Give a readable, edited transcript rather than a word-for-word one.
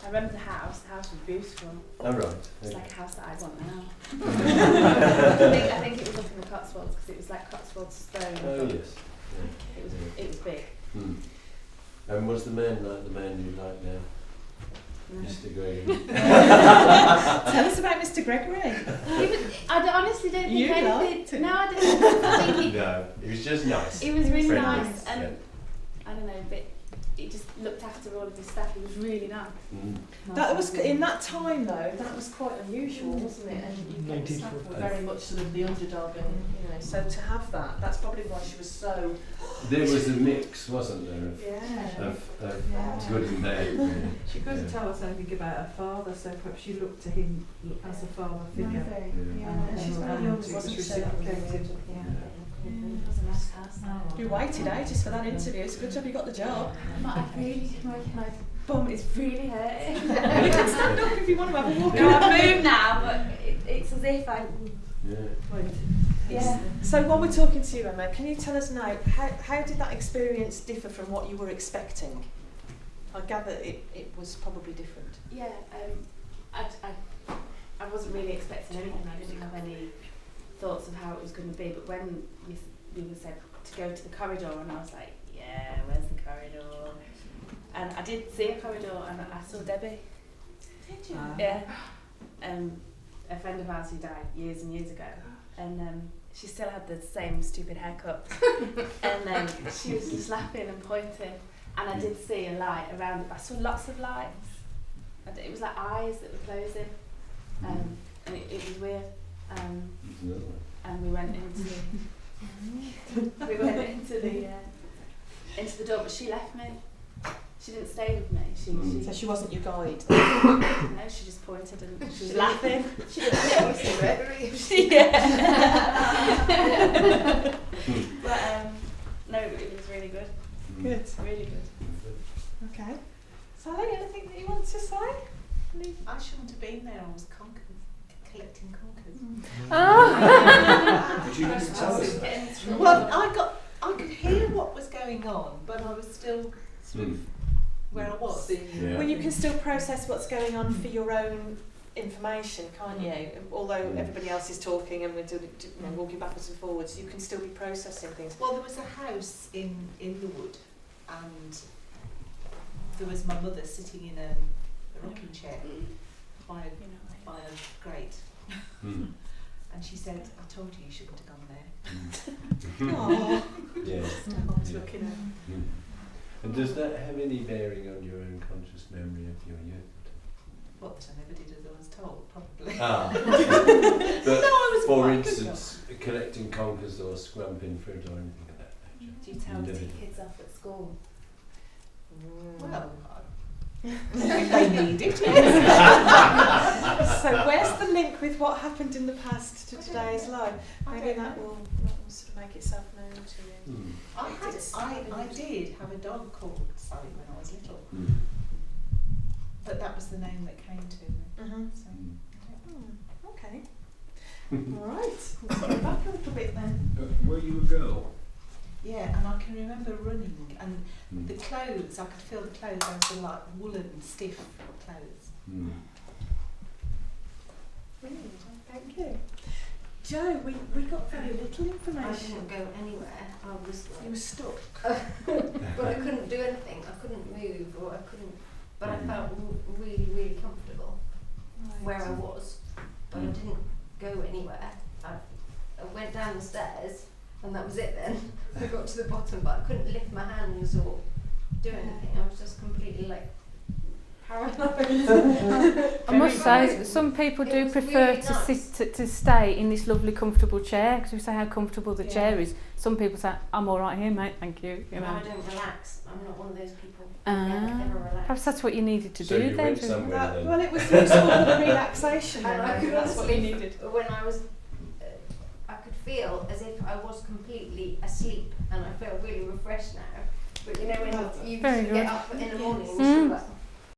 I remember the house. The house was beautiful. Oh, right. It's like a house that I want now. Yeah. I think it was up in the Cotswolds because it was like Cotswold stone. Oh, yes. It was big. Hmm. And was the man like the man you like now? No. Mr. Gregory? Tell us about Mr. Gregory. I honestly don't think You anything. liked him. No, I didn't. I think he, No, he was just nice. he was really Friendly. nice, and I don't know, but he just looked after all of his stuff. He was really nice. Mm. That was in that time though. That was quite unusual, wasn't it? And UK staff were very much sort of the underdog, and so to have that, that's probably why she was so. There was a mix, wasn't there, Yeah. of good and bad. Really. She couldn't tell us anything about her father, so perhaps she looked to him as a father figure. Yeah, she's very young, wasn't she? Reciprocated. It was a nice house. You waited ages for that interview. It's a good job you got the job. My bum is really hurting. You can stand up if you want to have a walk. No, I've moved now, but it's as if I. Yeah. So while we're talking to you, Emma, can you tell us now how did that experience differ from what you were expecting? I gather it was probably different. Yeah, I wasn't really expecting anything. I didn't have any thoughts of how it was going to be. But when we were said to go to the corridor, and I was like, yeah, where's the corridor? And I did see a corridor, and I saw Debbie. Did you? Yeah. A friend of ours who died years and years ago, and she still had the same stupid haircut, and she was just laughing and pointing, and I did see a light around it. I saw lots of lights, and it was like eyes that were closing, and it was weird. And we went into into the door, but she left me. She didn't stay with me. So she wasn't your guide. No, she just pointed and she was laughing. She didn't know Mr. Gregory. But no, it was really good. Good. Really good. Okay. Sally, anything that you want to say? I shouldn't have been there. I was collecting conkers. Could you just tell us that? Well, I could hear what was going on, but I was still sort of where I was. Yeah. Well, you can still process what's going on for your own information, can't you? Although everybody else is talking and we're doing, walking backwards and forwards, you can still be processing things. Well, there was a house in the wood, and there was my mother sitting in a rocking chair by a grate. And she said, I told you shouldn't have gone there. Aww. Yeah. I was looking at And does that have any bearing on your own conscious memory of your youth? what I never did as I was told, probably. But No, I was for quite instance, collecting conkers or scrumping fruit or anything of that nature. Do you tell You the never- kids off at school? Well, if they need it, So where's the link with what happened in the past to today's life? Maybe that will sort of make itself known to you. I did have a dog called Sally when I was little, but that was the name that came to me. So, Okay. All right. Let's go back a little bit then. Were you a girl? yeah, and I can remember running, and the clothes, I could feel the clothes, those were like woolen, stiff clothes. Brilliant. Thank you. Joe, we got very little I information. didn't go anywhere. I was You were stuck. but I couldn't do anything. I couldn't move, or I couldn't. But I felt really, really comfortable where I was. But I didn't go anywhere. I went down the stairs, and that was it. Then I got to the bottom, but I couldn't lift my hands or do anything. I was just completely like paralysed. I must say, some people It do was prefer really to nice. to stay in this lovely, comfortable chair, because we say how comfortable the chair is. Some people say, "I'm all right here, mate. Thank you." You know. I don't relax. I'm not one of those people. Ah. Never relax. Perhaps that's what you needed to So do you then. went somewhere then? Well, it was useful for the relaxation. And I could That's what you honestly, needed. when I was, I could feel as if I was completely asleep, and I feel really refreshed now. But you know when you Very get good. up in the morning and Mm. you feel like,